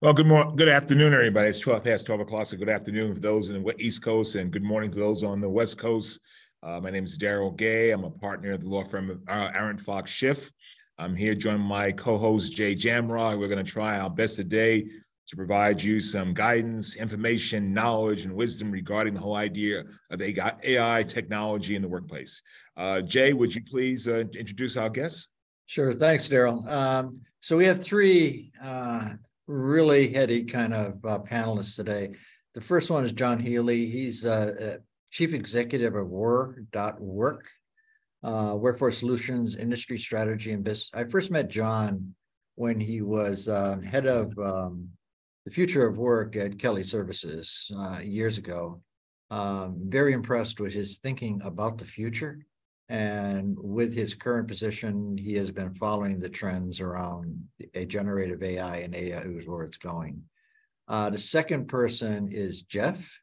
Well, good afternoon, everybody. It's 12 past 12 o'clock, so good afternoon for those in the East Coast and good morning to those on the West Coast. My name is Daryl Gay. I'm a partner at the law firm of Aaron Fox Schiff. I'm here joining my co-host, Jay Jamrog. We're going to try our best today to provide you some guidance, information, knowledge, and wisdom regarding the whole idea of AI technology in the workplace. Jay, would you please introduce our guests? Sure. Thanks, Daryl. So we have three really heady kind of panelists today. The first one is John Healy. He's Chief Executive of WUR.Work, Workforce Solutions, Industry Strategy and Business. I first met John when he was head of the future of work at Kelly Services years ago. Very impressed with his thinking about the future. And with his current position, he has been following the trends around a generative AI and AI is where it's going. The second person is Jeff.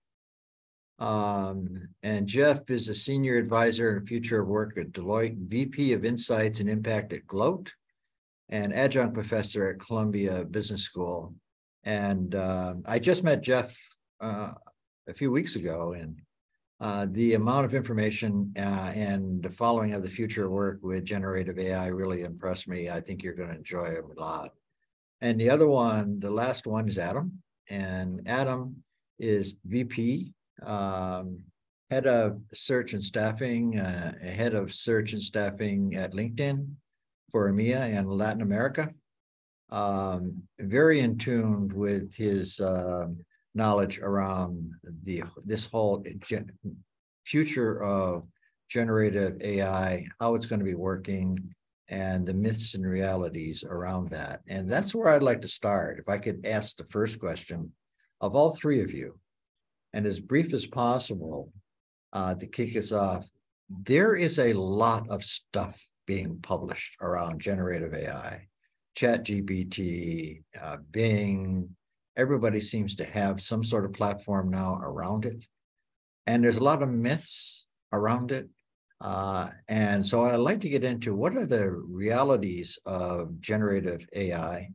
And Jeff is a senior advisor in future of work at Deloitte, VP of Insights and Impact at Gloat, and adjunct professor at Columbia Business School. And I just met Jeff a few weeks ago, and the amount of information and the following of the future of work with generative AI really impressed me. I think you're going to enjoy it a lot. And the other one, the last one is Adam. And Adam is VP, head of search and staffing, head of search and staffing at LinkedIn for EMEA and Latin America. Very in tune with his knowledge around this whole future of generative AI, how it's going to be working, and the myths and realities around that. And that's where I'd like to start. If I could ask the first question of all three of you, and as brief as possible to kick us off, there is a lot of stuff being published around generative AI, ChatGPT, Bing. Everybody seems to have some sort of platform now around it. And there's a lot of myths around it. And so I'd like to get into what are the realities of generative AI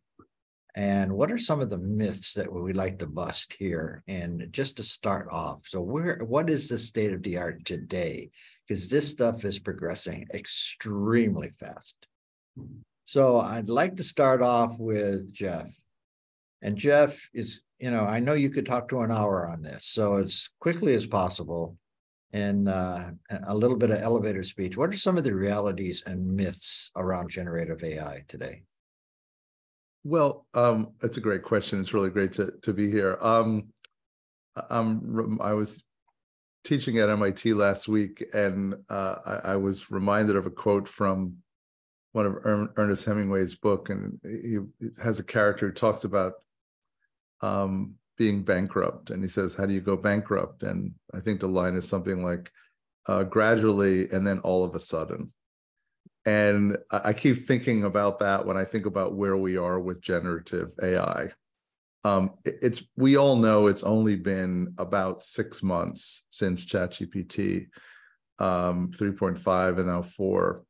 and what are some of the myths that we'd like to bust here? And just to start off, so what is the state of the art today? Because this stuff is progressing extremely fast. So I'd like to start off with Jeff. And Jeff is, I know you could talk to an hour on this, so as quickly as possible and a little bit of elevator speech. What are some of the realities and myths around generative AI today? Well, that's a great question. It's really great to be here. I was teaching at MIT last week, and I was reminded of a quote from one of Ernest Hemingway's book, and he has a character who talks about being bankrupt, and he says, how do you go bankrupt? And I think the line is something like gradually and then all of a sudden. And I keep thinking about that when I think about where we are with generative AI. We all know it's only been about 6 months since ChatGPT 3.5 and now 4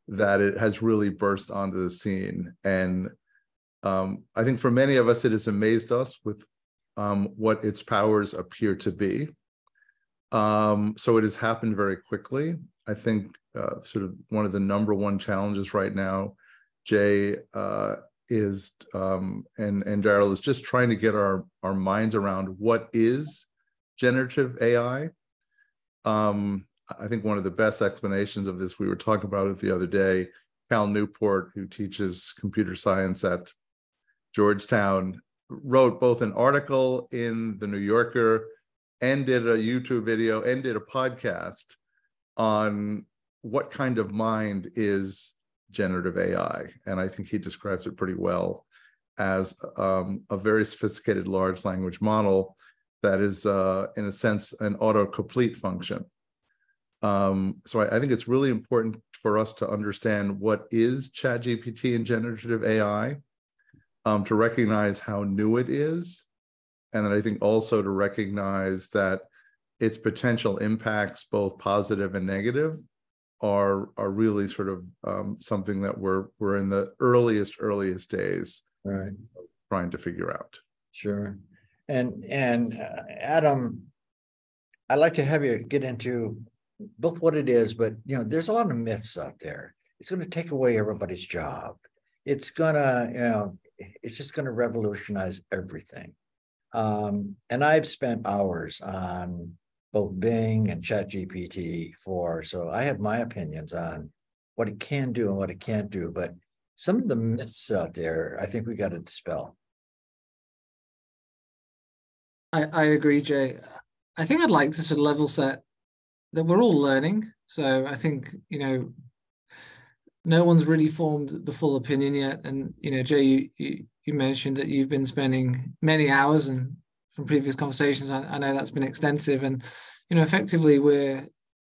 that it has really burst onto the scene. And I think for many of us, it has amazed us with what its powers appear to be. So it has happened very quickly. I think sort of one of the number one challenges right now, Jay, is, and Daryl, is just trying to get our minds around what is generative AI. I think one of the best explanations of this, we were talking about it the other day, Cal Newport, who teaches computer science at Georgetown, wrote both an article in the New Yorker and did a YouTube video and did a podcast on what kind of mind is generative AI. And I think he describes it pretty well as a very sophisticated large language model that is, in a sense, an autocomplete function. So I think it's really important for us to understand what is ChatGPT and generative AI, to recognize how new it is, and then I think also to recognize that its potential impacts, both positive and negative, are really sort of something that we're in the earliest days, right, trying to figure out. Sure. And Adam, I'd like to have you get into both what it is, but there's a lot of myths out there. It's going to take away everybody's job. It's gonna, it's just going to revolutionize everything. And I've spent hours on both Bing and ChatGPT so I have my opinions on what it can do and what it can't do. But some of the myths out there, I think we got to dispel. I agree, Jay. I think I'd like to sort of level set that we're all learning. So I think, no one's really formed the full opinion yet. And, Jay, you mentioned that you've been spending many hours, and from previous conversations, I know that's been extensive. And, effectively we're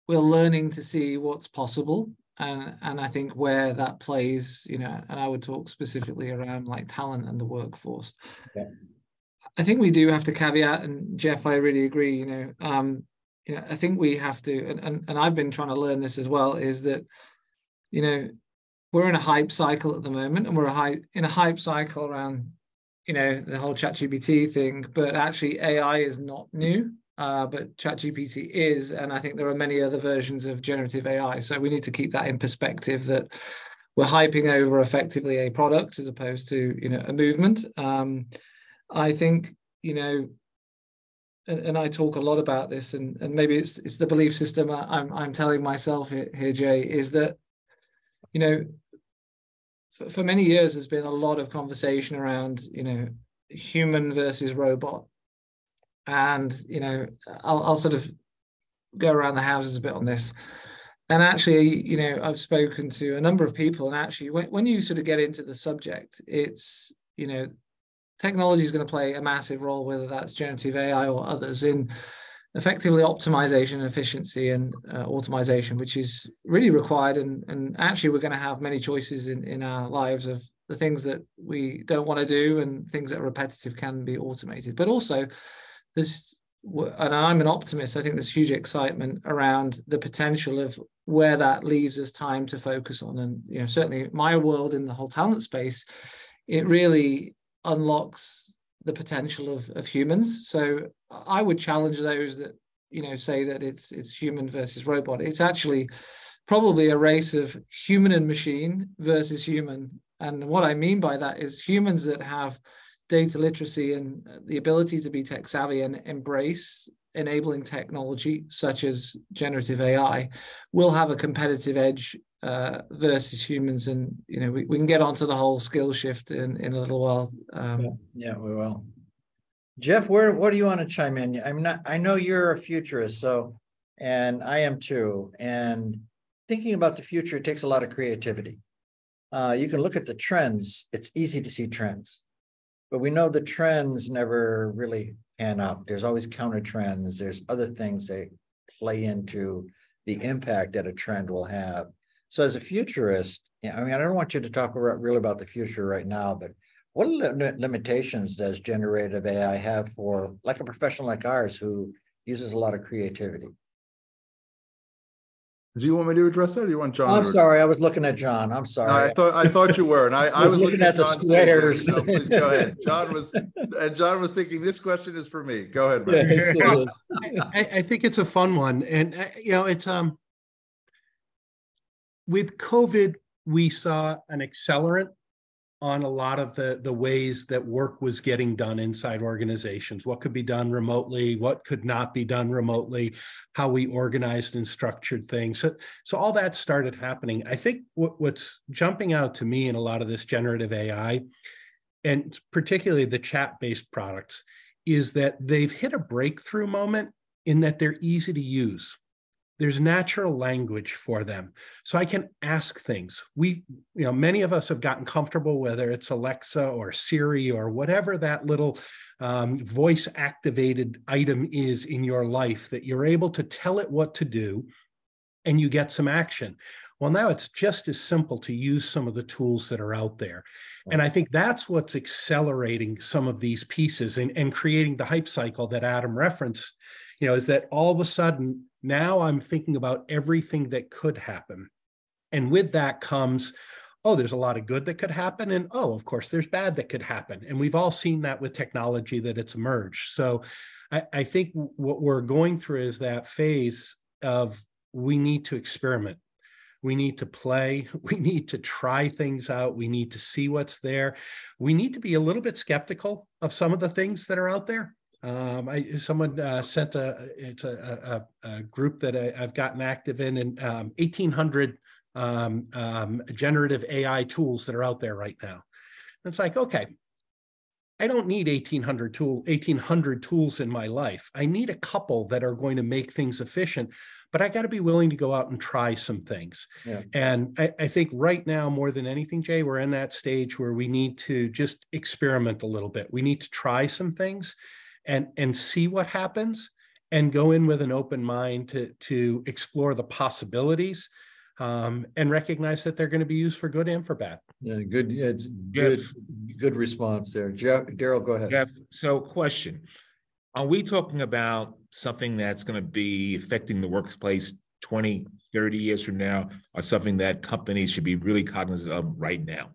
learning to see what's possible. And I think where that plays, and I would talk specifically around like talent and the workforce. Okay. I think we do have to caveat, and Jeff, I really agree, I think we have to, and I've been trying to learn this as well, is that, we're in a hype cycle at the moment, and we're in a hype cycle around, the whole ChatGPT thing, but actually AI is not new, but ChatGPT is, and I think there are many other versions of generative AI. So we need to keep that in perspective, that we're hyping over effectively a product as opposed to, a movement. I think, and I talk a lot about this, and maybe it's the belief system I'm telling myself here, Jay, is that, for many years there's been a lot of conversation around, human versus robot. And, I'll sort of go around the houses a bit on this. And actually, I've spoken to a number of people, and actually when you sort of get into the subject, it's, technology is going to play a massive role, whether that's generative AI or others, in effectively optimization and efficiency and automation, which is really required. And actually, we're going to have many choices in our lives of the things that we don't want to do, and things that are repetitive can be automated. But also, there's, and I'm an optimist, I think there's huge excitement around the potential of where that leaves us time to focus on. And, certainly my world in the whole talent space, it really unlocks the potential of humans. So I would challenge those that, say that it's human versus robot. It's actually probably a race of human and machine versus human. And what I mean by that is humans that have data literacy and the ability to be tech savvy and embrace enabling technology such as generative AI will have a competitive edge versus humans. And we can get onto the whole skill shift in a little while. Yeah, we will. Jeff, what do you want to chime in? I know you're a futurist, and I am too. And thinking about the future, it takes a lot of creativity. You can look at the trends. It's easy to see trends, but we know the trends never really pan out. There's always counter trends. There's other things that play into the impact that a trend will have. So as a futurist, I don't want you to talk really about the future right now, but what limitations does generative AI have for like a professional like ours who uses a lot of creativity? Do you want me to address that, or do you want John? I'm sorry, I was looking at John. I'm sorry. No, I thought you were, and I was looking at the John squares. Too, please go ahead. John was thinking this question is for me. Go ahead, Mike. Yes, I think it's a fun one, and it's with COVID, we saw an accelerant on a lot of the ways that work was getting done inside organizations, what could be done remotely, what could not be done remotely, how we organized and structured things. So all that started happening. I think what's jumping out to me in a lot of this generative AI, and particularly the chat-based products, is that they've hit a breakthrough moment in that they're easy to use. There's natural language for them. So I can ask things. Many of us have gotten comfortable, whether it's Alexa or Siri or whatever that little voice activated item is in your life, that you're able to tell it what to do and you get some action. Well, now it's just as simple to use some of the tools that are out there. And I think that's what's accelerating some of these pieces and creating the hype cycle that Adam referenced, is that all of a sudden, now I'm thinking about everything that could happen. And with that comes oh, there's a lot of good that could happen. And oh, of course, there's bad that could happen. And we've all seen that with technology that it's emerged. So I think what we're going through is that phase of we need to experiment. We need to play. We need to try things out. We need to see what's there. We need to be a little bit skeptical of some of the things that are out there. Someone sent a group that I've gotten active in, and 1,800 generative AI tools that are out there right now. And it's like, okay, I don't need 1,800 tools in my life. I need a couple that are going to make things efficient, but I got to be willing to go out and try some things. Yeah. And I think right now, more than anything, Jay, we're in that stage where we need to just experiment a little bit. We need to try some things and see what happens, and go in with an open mind to explore the possibilities, and recognize that they're going to be used for good and for bad. Yeah, good. Yeah, it's good response there. Daryl, go ahead. Jeff, so question. Are we talking about something that's going to be affecting the workplace 20, 30 years from now, or something that companies should be really cognizant of right now?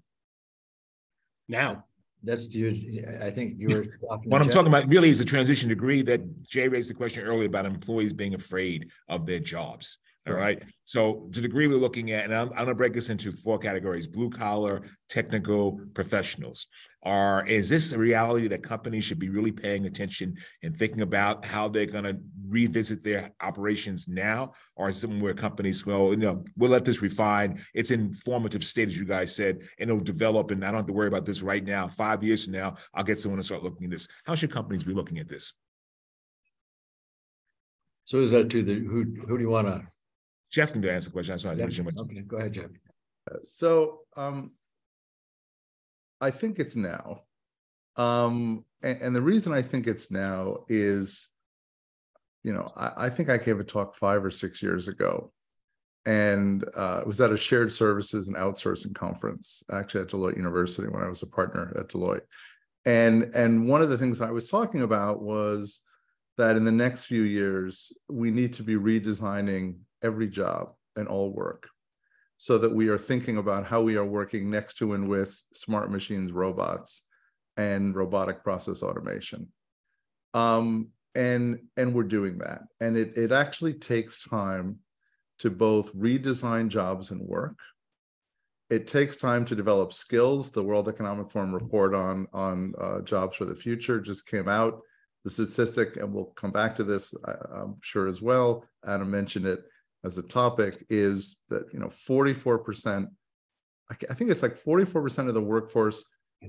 Now. That's you. I think you were talking. What I'm talking about really is the transition degree that Jay raised the question earlier about employees being afraid of their jobs. All right. So to the degree we're looking at, and I'm going to break this into 4 categories: blue collar, technical, professionals. Is this a reality that companies should be really paying attention and thinking about how they're going to revisit their operations now? Or is it something where companies, well, we'll let this refine. It's in formative state, as you guys said, and it'll develop, and I don't have to worry about this right now. 5 years from now, I'll get someone to start looking at this. How should companies be looking at this? So is that to the, who do you want to? Jeff can answer the question. That's why I Jeff, much. okay, go ahead, Jeff. So I think it's now. And the reason I think it's now is, I think I gave a talk 5 or 6 years ago, and it was at a shared services and outsourcing conference, actually at Deloitte University when I was a partner at Deloitte. And one of the things I was talking about was that in the next few years, we need to be redesigning every job and all work, so that we are thinking about how we are working next to and with smart machines, robots, and robotic process automation. And we're doing that. And it actually takes time to both redesign jobs and work. It takes time to develop skills. The World Economic Forum report on jobs for the future just came out. The statistic, and we'll come back to this, I'm sure as well, Adam mentioned it as a topic, is that 44%, I think it's like 44% of the workforce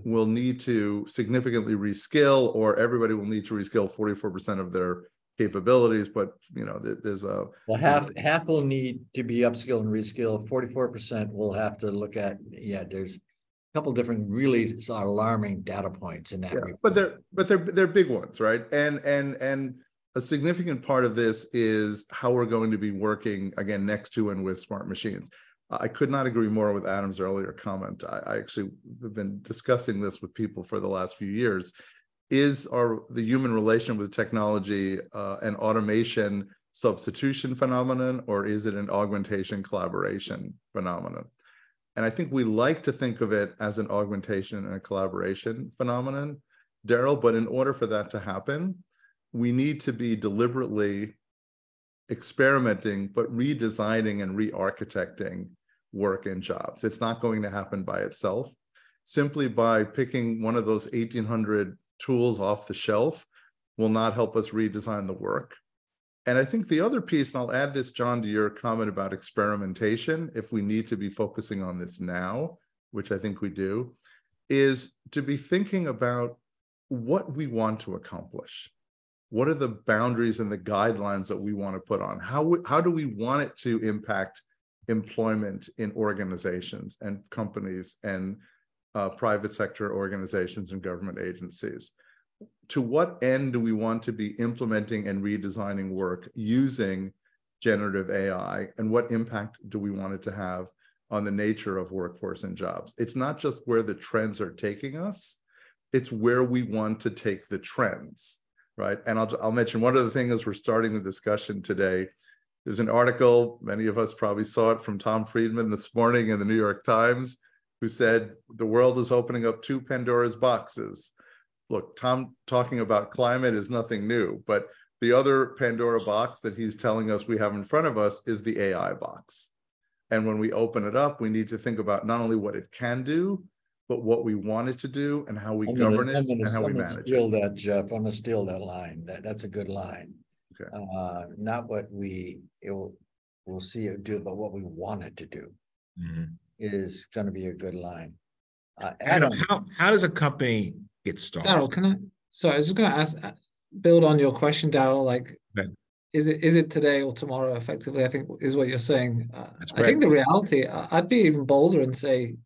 will need to significantly reskill, or everybody will need to reskill 44% of their capabilities. But there's a half will need to be upskilled and reskilled. 44% will have to look at. Yeah, there's a couple different really alarming data points in that. Yeah, but they're big ones, right? And a significant part of this is how we're going to be working, again, next to and with smart machines. I could not agree more with Adam's earlier comment. I actually have been discussing this with people for the last few years. Is the human relation with technology an automation substitution phenomenon, or is it an augmentation collaboration phenomenon? And I think we like to think of it as an augmentation and a collaboration phenomenon, Daryl, but in order for that to happen, we need to be deliberately experimenting, but redesigning and re-architecting work and jobs. It's not going to happen by itself. Simply by picking one of those 1,800 tools off the shelf will not help us redesign the work. And I think the other piece, and I'll add this, John, to your comment about experimentation, if we need to be focusing on this now, which I think we do, is to be thinking about what we want to accomplish. What are the boundaries and the guidelines that we want to put on? How do we want it to impact employment in organizations and companies and private sector organizations and government agencies? To what end do we want to be implementing and redesigning work using generative AI? And what impact do we want it to have on the nature of workforce and jobs? It's not just where the trends are taking us, it's where we want to take the trends. Right. And I'll mention one of the things as we're starting the discussion today. There's an article, many of us probably saw it, from Tom Friedman this morning in the New York Times, who said the world is opening up 2 Pandora's boxes. Look, Tom talking about climate is nothing new, but the other Pandora box that he's telling us we have in front of us is the AI box. And when we open it up, we need to think about not only what it can do, but what we want it to do and how we govern it and how we manage steal it. that, Jeff. I'm gonna steal that line. That's a good line. Okay. Not what we'll see it do, but what we want it to do is gonna be a good line. Adam, how does a company get started? Daryl, I was just gonna ask, build on your question, Daryl, like, okay. Is it today or tomorrow, effectively, I think is what you're saying. That's I think the reality, I'd be even bolder and say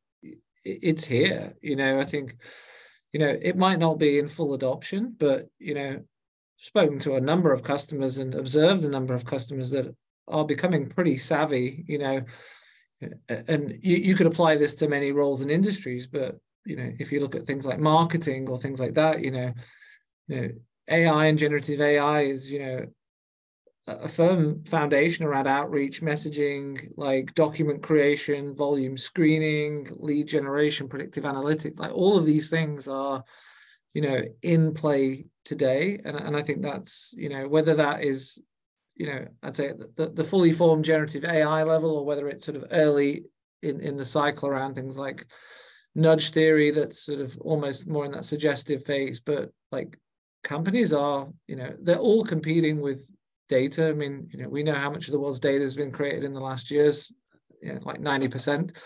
it's here. I think, it might not be in full adoption, but, spoken to a number of customers and observed a number of customers that are becoming pretty savvy, and you could apply this to many roles and industries, but, if you look at things like marketing or things like that, AI and generative AI is, a firm foundation around outreach, messaging, like document creation, volume screening, lead generation, predictive analytics, like all of these things are, in play today. And I think that's, whether that is, I'd say the fully formed generative AI level, or whether it's sort of early in the cycle around things like nudge theory, that's sort of almost more in that suggestive phase. But like companies are, they're all competing with data. I mean, we know how much of the world's data has been created in the last years, like 90%.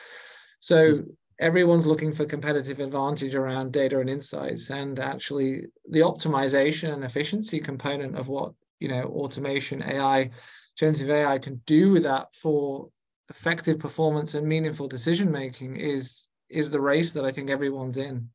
So everyone's looking for competitive advantage around data and insights, and actually the optimization and efficiency component of what, automation, AI, generative AI can do with that for effective performance and meaningful decision-making is the race that I think everyone's in.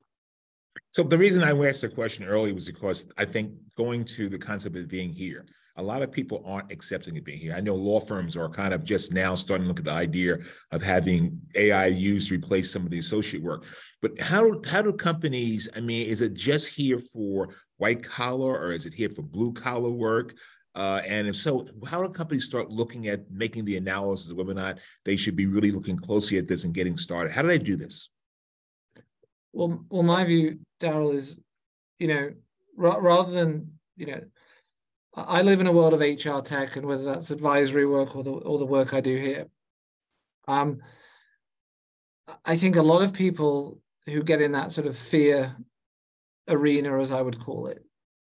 So the reason I asked the question early was because I think going to the concept of being here, a lot of people aren't accepting it being here. I know law firms are kind of just now starting to look at the idea of having AI used to replace some of the associate work. But how do companies, I mean, is it just here for white collar, or is it here for blue collar work? And if so, how do companies start looking at making the analysis of whether or not they should be really looking closely at this and getting started? How do they do this? Well, my view, Daryl, is, rather than, I live in a world of HR tech, and whether that's advisory work or the work I do here, I think a lot of people who get in that sort of fear arena, as I would call it,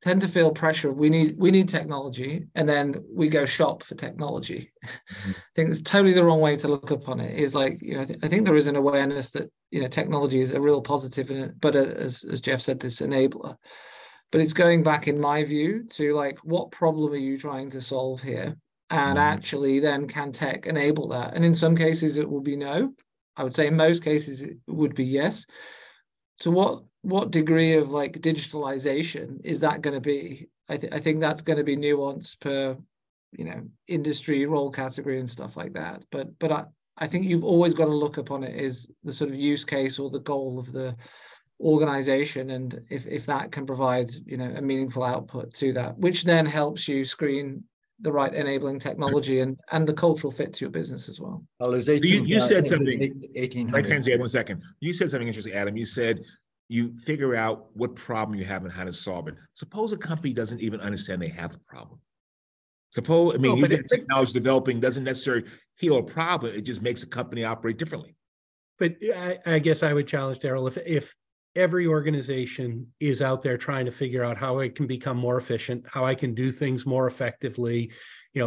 tend to feel pressure. We need technology, and then we go shop for technology. I think it's totally the wrong way to look upon it. Is like, I think there is an awareness that technology is a real positive in it, but as Jeff said, this enabler. But it's going back, in my view, to like, what problem are you trying to solve here? And actually then can tech enable that? And in some cases it will be no. I would say in most cases it would be yes. To what degree of like digitalization is that going to be? I think that's going to be nuanced per, industry, role category and stuff like that. But I think you've always got to look upon it as the sort of use case or the goal of the organization, and if that can provide a meaningful output to that, which then helps you screen the right enabling technology and the cultural fit to your business as well. Well, there's you said something. 1800. 1 second. You said something interesting, Adam. You said you figure out what problem you have and how to solve it. Suppose a company doesn't even understand they have a problem. Suppose, even technology developing doesn't necessarily heal a problem. It just makes a company operate differently. But I guess I would challenge Daryl, if every organization is out there trying to figure out how it can become more efficient, how I can do things more effectively,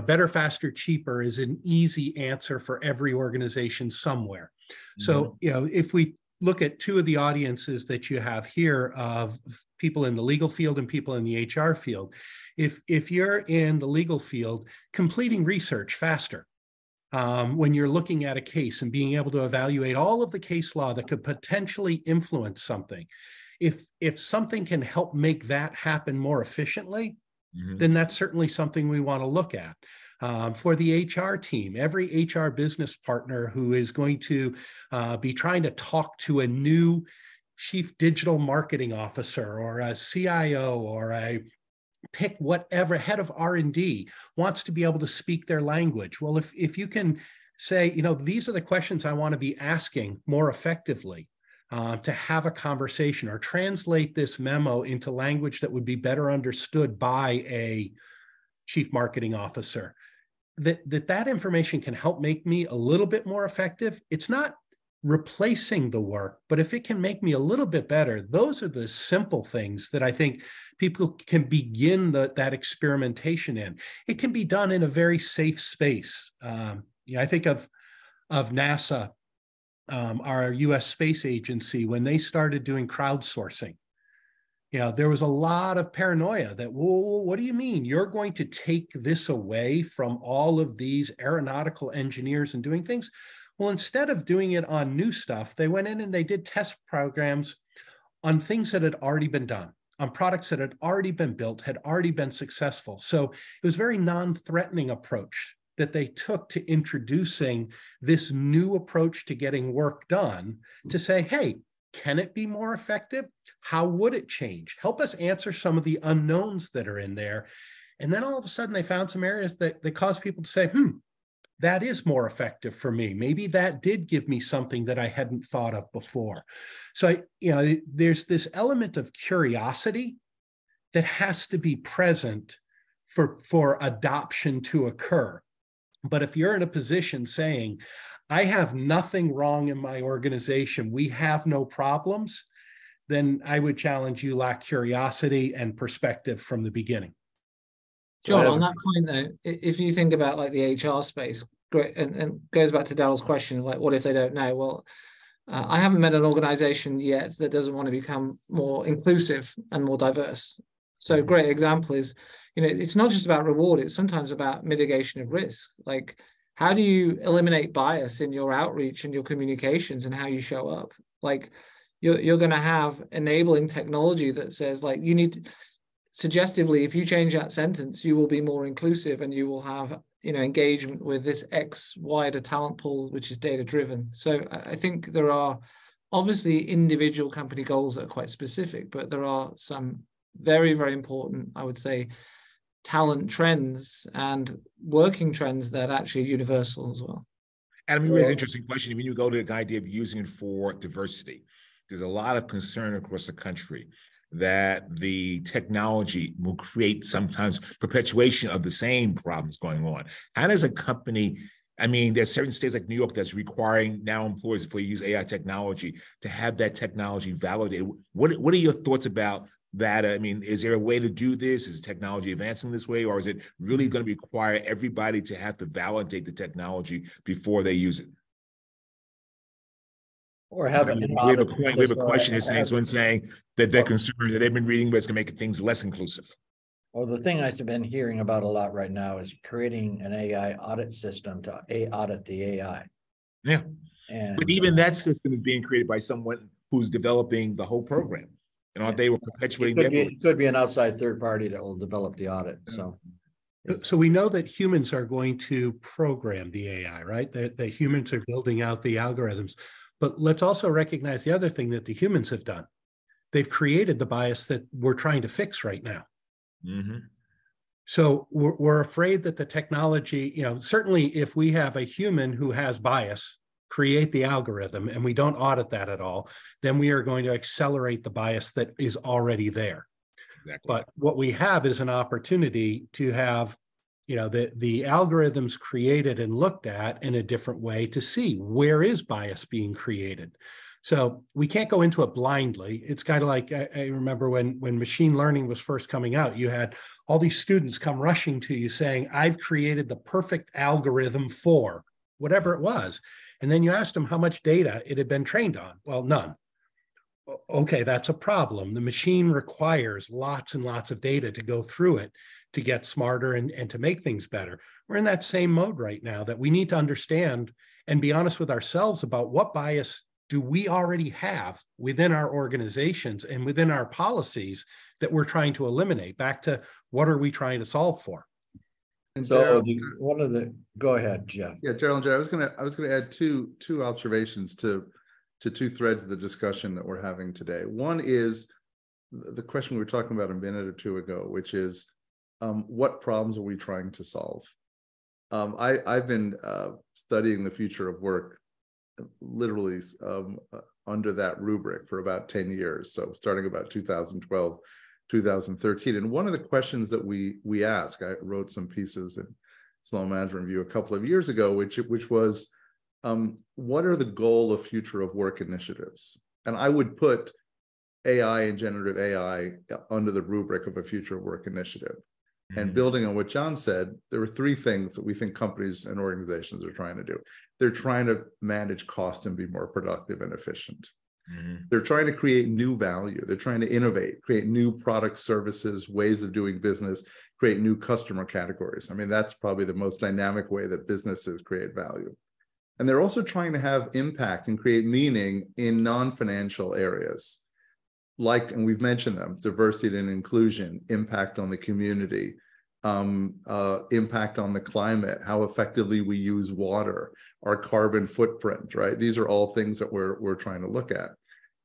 better, faster, cheaper is an easy answer for every organization somewhere. So, if we look at two of the audiences that you have here of people in the legal field and people in the HR field, if you're in the legal field, completing research faster, when you're looking at a case and being able to evaluate all of the case law that could potentially influence something, if something can help make that happen more efficiently, then that's certainly something we want to look at. For the HR team, every HR business partner who is going to be trying to talk to a new chief digital marketing officer or a CIO or a pick whatever head of R&D wants to be able to speak their language. Well, if you can say, these are the questions I want to be asking more effectively, to have a conversation, or translate this memo into language that would be better understood by a chief marketing officer. That information can help make me a little bit more effective. It's not replacing the work, but if it can make me a little bit better, those are the simple things that I think people can begin that experimentation in. It can be done in a very safe space. I think of NASA, our US space agency, when they started doing crowdsourcing. There was a lot of paranoia that, whoa, what do you mean? You're going to take this away from all of these aeronautical engineers and doing things? Well, instead of doing it on new stuff, they went in and they did test programs on things that had already been done, on products that had already been built, had already been successful. So it was a very non-threatening approach that they took to introducing this new approach to getting work done, to say, hey, can it be more effective? How would it change? Help us answer some of the unknowns that are in there. And then all of a sudden they found some areas that caused people to say, that is more effective for me. Maybe that did give me something that I hadn't thought of before. So, there's this element of curiosity that has to be present for adoption to occur. But if you're in a position saying, I have nothing wrong in my organization, we have no problems, then I would challenge you lack curiosity and perspective from the beginning. John, on that point though, if you think about like the HR space, great, and goes back to Daryl's question, like what if they don't know? Well, I haven't met an organization yet that doesn't want to become more inclusive and more diverse. So a great example is, it's not just about reward, it's sometimes about mitigation of risk. Like, how do you eliminate bias in your outreach and your communications and how you show up? Like, you're going to have enabling technology that says, like, you need to, suggestively, if you change that sentence, you will be more inclusive and you will have, engagement with this X wider talent pool, which is data driven. So I think there are obviously individual company goals that are quite specific, but there are some very, very important, I would say, talent trends and working trends that actually are universal as well. Adam, you raise an interesting question. When you go to the idea of using it for diversity, there's a lot of concern across the country that the technology will create sometimes perpetuation of the same problems going on. How does a company, there's certain states like New York that's requiring now employees, if we use AI technology, to have that technology validated. What are your thoughts about that? Is there a way to do this? Is technology advancing this way, or is it really going to require everybody to have to validate the technology before they use it? Or have we have a question saying that they're concerned that they've been reading, but it's going to make things less inclusive. Well, the thing I've been hearing about a lot right now is creating an AI audit system to audit the AI. Yeah, and but even that system is being created by someone who's developing the whole program. They were perpetuating it could be an outside third party that will develop the audit. So we know that humans are going to program the AI, right? That humans are building out the algorithms. But let's also recognize the other thing that the humans have done. They've created the bias that we're trying to fix right now. Mm-hmm. So we're afraid that the technology, certainly if we have a human who has bias create the algorithm and we don't audit that at all, then we are going to accelerate the bias that is already there. Exactly. But what we have is an opportunity to have the algorithms created and looked at in a different way to see where is bias being created. So we can't go into it blindly. It's kind of like, I remember when machine learning was first coming out, you had all these students come rushing to you saying, I've created the perfect algorithm for whatever it was. And then you asked them how much data it had been trained on. Well, none. Okay, that's a problem. The machine requires lots and lots of data to go through it to get smarter and to make things better. We're in that same mode right now that we need to understand and be honest with ourselves about what bias do we already have within our organizations and within our policies that we're trying to eliminate. Back to what are we trying to solve for? And so Daryl, go ahead, Jeff. Yeah, Gerald and Jerry, I was gonna add two observations to two threads of the discussion that we're having today. One is the question we were talking about a minute or two ago, which is what problems are we trying to solve? I've been studying the future of work literally under that rubric for about 10 years. So starting about 2012, 2013. And one of the questions that we ask, I wrote some pieces in Sloan Management Review a couple of years ago, which was, what are the goal of future of work initiatives? And I would put AI and generative AI under the rubric of a future of work initiative. And building on what John said, there were three things that we think companies and organizations are trying to do. They're trying to manage cost and be more productive and efficient. They're trying to create new value. They're trying to innovate, create new products, services, ways of doing business, create new customer categories. I mean, that's probably the most dynamic way that businesses create value. And they're also trying to have impact and create meaning in non-financial areas. Like, and we've mentioned them, diversity and inclusion, impact on the community, impact on the climate, how effectively we use water, our carbon footprint, right? These are all things that we're trying to look at.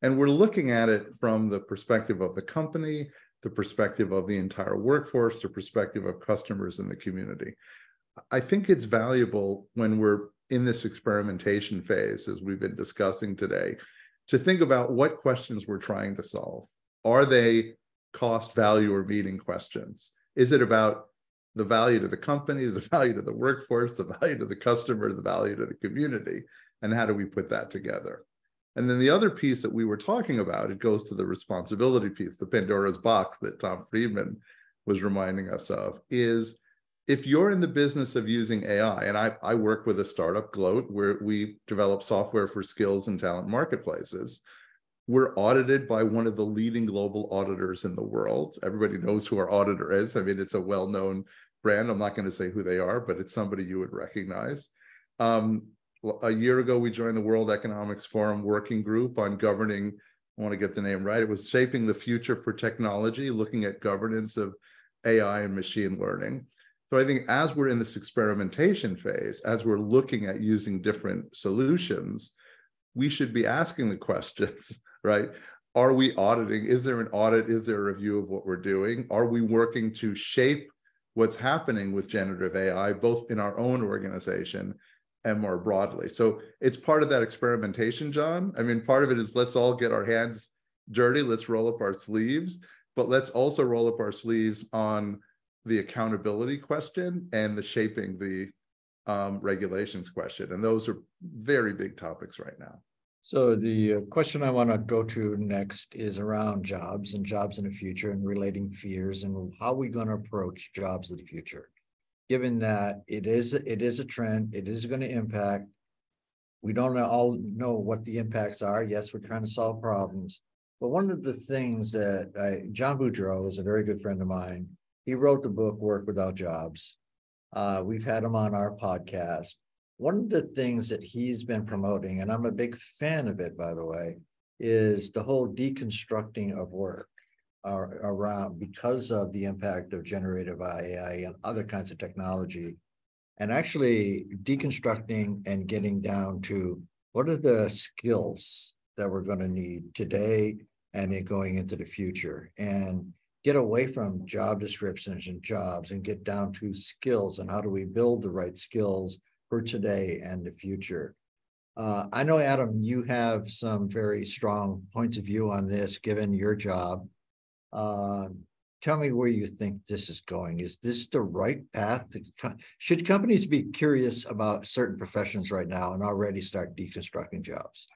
And we're looking at it from the perspective of the company, the perspective of the entire workforce, the perspective of customers in the community. I think it's valuable when we're in this experimentation phase, as we've been discussing today, to think about what questions we're trying to solve. Are they cost, value, or meaning questions? Is it about the value to the company, the value to the workforce, the value to the customer, the value to the community? And how do we put that together? And then the other piece that we were talking about, it goes to the responsibility piece, the Pandora's box that Tom Friedman was reminding us of, is if you're in the business of using AI, and I work with a startup, Gloat, where we develop software for skills and talent marketplaces. We're audited by one of the leading global auditors in the world. Everybody knows who our auditor is. I mean, it's a well-known brand. I'm not going to say who they are, but it's somebody you would recognize. A year ago, we joined the World Economics Forum working group on governing, I want to get the name right, it was Shaping the Future for Technology, looking at governance of AI and machine learning. So I think as we're in this experimentation phase, as we're looking at using different solutions, we should be asking the questions, right? Are we auditing? Is there an audit? Is there a review of what we're doing? Are we working to shape what's happening with generative AI, both in our own organization and more broadly? So it's part of that experimentation, John. I mean, part of it is let's all get our hands dirty, let's roll up our sleeves, but let's also roll up our sleeves on the accountability question and the shaping the regulations question. And those are very big topics right now. So the question I want to go to next is around jobs and jobs in the future and relating fears and how we're going to approach jobs of the future. Given that it is a trend, it is going to impact. We don't all know what the impacts are. Yes, we're trying to solve problems. But one of the things that John Boudreau is a very good friend of mine. He wrote the book, Work Without Jobs. We've had him on our podcast. One of the things that he's been promoting, and I'm a big fan of it, by the way, is the whole deconstructing of work around because of the impact of generative AI and other kinds of technology, and actually deconstructing and getting down to what are the skills that we're going to need today and then going into the future, and get away from job descriptions and jobs and get down to skills and how do we build the right skills for today and the future. I know, Adam, you have some very strong points of view on this, given your job. Tell me where you think this is going. Is this the right path? Should companies be curious about certain professions right now and already start deconstructing jobs?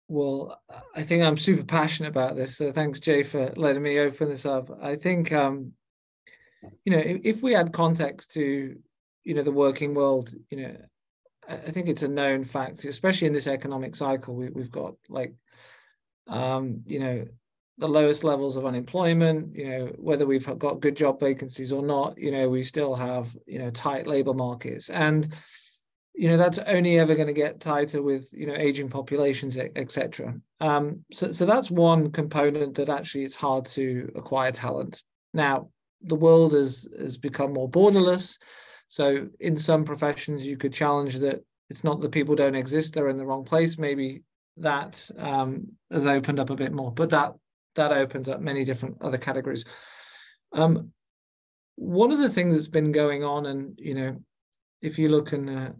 Well, I think I'm super passionate about this. So thanks, Jay, for letting me open this up. I think, if we add context to, the working world, I think it's a known fact, especially in this economic cycle, we've got the lowest levels of unemployment, whether we've got good job vacancies or not, we still have, tight labor markets. And that's only ever going to get tighter with, aging populations, etc. So that's one component that actually it's hard to acquire talent. Now, the world has become more borderless. So in some professions, you could challenge that it's not that people don't exist, they're in the wrong place. Maybe that has opened up a bit more, but that opens up many different other categories. One of the things that's been going on, and if you look, and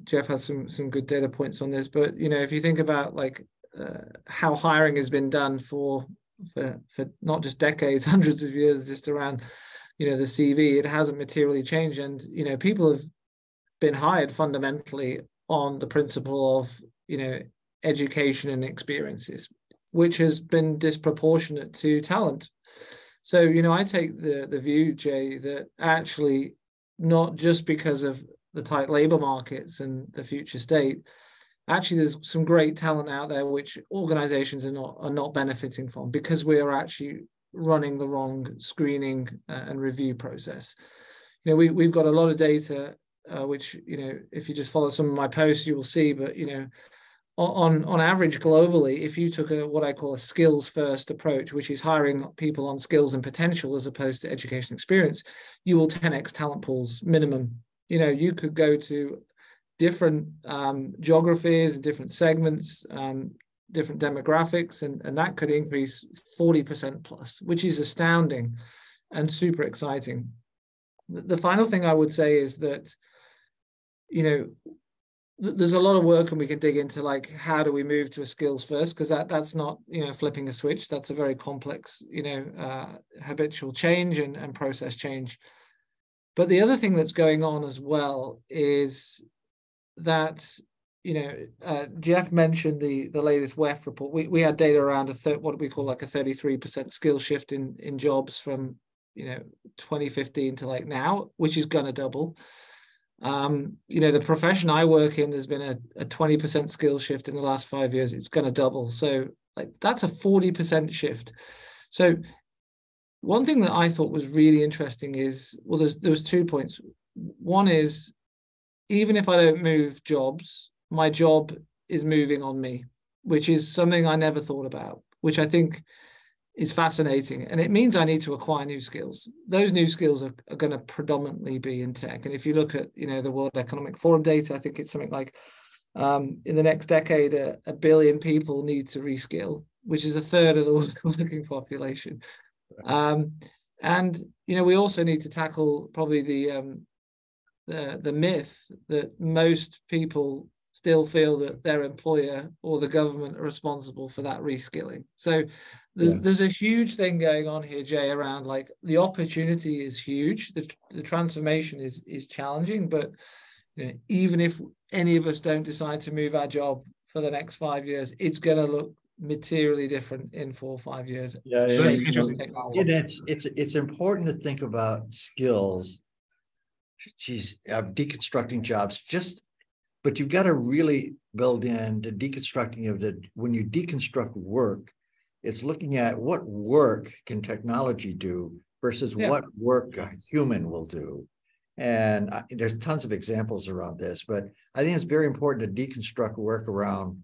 Jeff has some good data points on this, but if you think about like how hiring has been done for not just decades, hundreds of years, just around the CV, it hasn't materially changed, and people have been hired fundamentally on the principle of education and experiences, which has been disproportionate to talent. So I take the view, Jay, that actually not just because of the tight labor markets and the future state, actually there's some great talent out there which organizations are not benefiting from, because we are actually running the wrong screening and review process. We've got a lot of data which if you just follow some of my posts you will see, but on average globally, if you took what I call a skills first approach, which is hiring people on skills and potential as opposed to education experience, you will 10x talent pools minimum. You could go to different geographies and different segments, different demographics, and that could increase 40% plus, which is astounding and super exciting. The final thing I would say is that, there's a lot of work, and we can dig into like how do we move to a skills first, because that's not flipping a switch. That's a very complex habitual change and process change. But the other thing that's going on as well is that Jeff mentioned the latest WEF report. We had data around what we call like a 33% skill shift in jobs from 2015 to like now, which is going to double. The profession I work in, there's been a 20% skill shift in the last 5 years. It's going to double. So like that's a 40% shift. So one thing that I thought was really interesting is, well, there was 2 points. One is, even if I don't move jobs, my job is moving on me, which is something I never thought about, which I think is fascinating. And it means I need to acquire new skills. Those new skills are going to predominantly be in tech. And if you look at, the World Economic Forum data, I think it's something like in the next decade, a billion people need to reskill, which is a third of the working population. And we also need to tackle probably the myth that most people still feel that their employer or the government are responsible for that reskilling. So there's a huge thing going on here, Jay, around like the opportunity is huge. The transformation is challenging, but even if any of us don't decide to move our job for the next 5 years, it's going to look materially different in 4 or 5 years. It's important to think about skills. Deconstructing jobs, but you've got to really build in the deconstructing of when you deconstruct work, it's looking at what work can technology do versus what work a human will do. And there's tons of examples around this, but I think it's very important to deconstruct work around,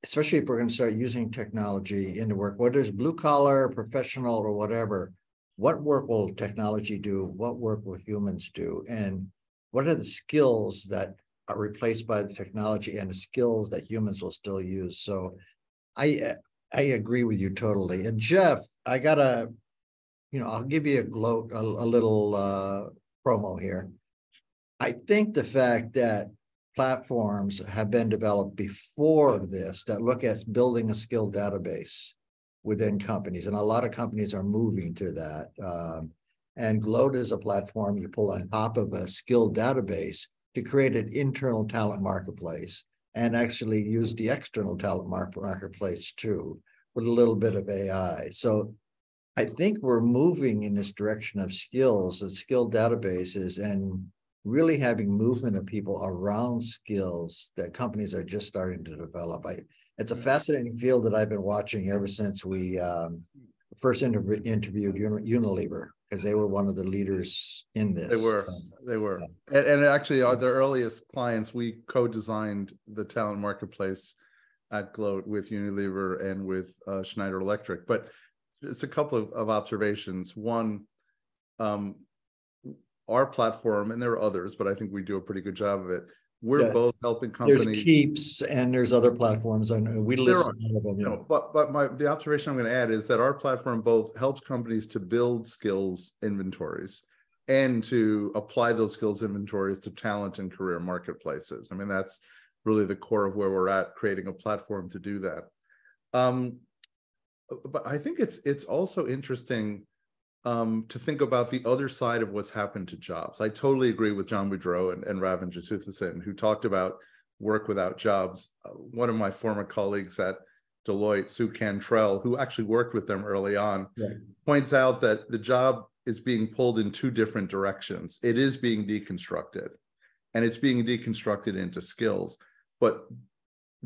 especially if we're going to start using technology into work, whether it's blue collar, professional, or whatever. What work will technology do? What work will humans do? And what are the skills that are replaced by the technology and the skills that humans will still use? So I agree with you totally. And Jeff, I gotta, I'll give you a little promo here. I think the fact that platforms have been developed before this that look at building a skill database within companies, and a lot of companies are moving to that. And Gloat is a platform you pull on top of a skill database to create an internal talent marketplace and actually use the external talent marketplace too, with a little bit of AI. So I think we're moving in this direction of skills and skill databases and really having movement of people around skills that companies are just starting to develop. It's a fascinating field that I've been watching ever since we first interviewed Unilever, because they were one of the leaders in this. They were. And actually, the earliest clients, we co-designed the talent marketplace at Gloat with Unilever and with Schneider Electric. But it's a couple of observations. One, our platform, and there are others, but I think we do a pretty good job of it. We're both helping companies. There's Keeps and there's other platforms. I know we list all of them. But the observation I'm going to add is that our platform both helps companies to build skills inventories, and to apply those skills inventories to talent and career marketplaces. I mean, that's really the core of where we're at, creating a platform to do that. But I think it's also interesting to think about the other side of what's happened to jobs. I totally agree with John Boudreau and Ravin Jesuthasan, who talked about work without jobs. One of my former colleagues at Deloitte, Sue Cantrell, who actually worked with them early on, points out that the job is being pulled in two different directions. It is being deconstructed, and it's being deconstructed into skills, but